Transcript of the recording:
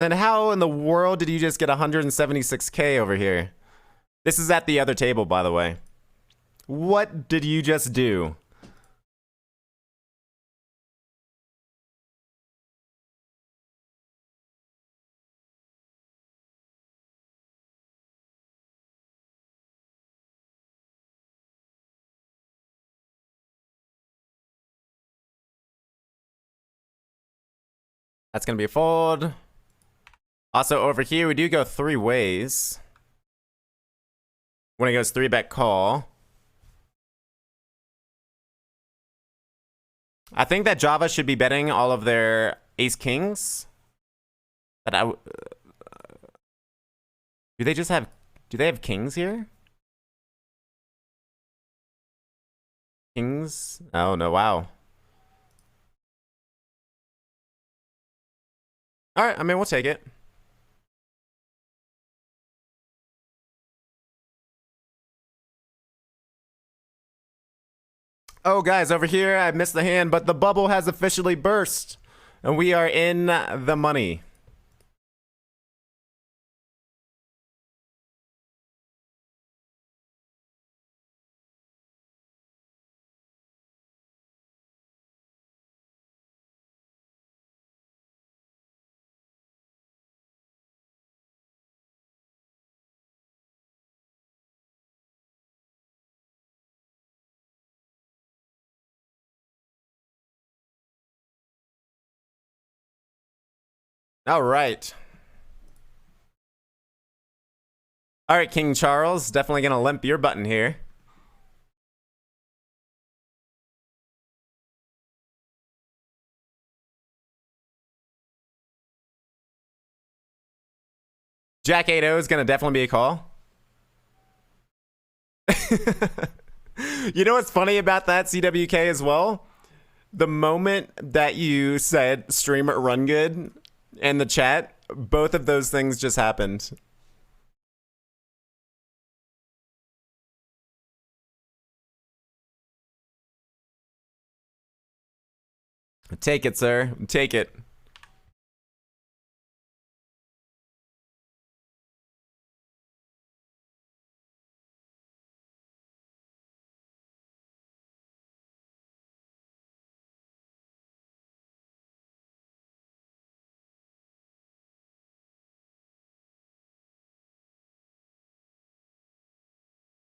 Then how in the world did you just get 176k over here? This is at the other table, by the way. What did you just do? That's gonna be a fold. Also, over here, we do go 3 ways. When it goes 3-bet call. I think that Java should be betting all of their ace-kings. But do they just have... Do they have kings here? Kings? Oh, no, wow. Alright, I mean, we'll take it. Oh, guys, over here, I missed the hand, but the bubble has officially burst. And we are in the money. All right. All right, King Charles. Definitely going to limp your button here. Jack 8-0 is going to definitely be a call. You know what's funny about that, CWK, as well? The moment that you said stream run good in the chat, both of those things just happened. Take it, sir. Take it.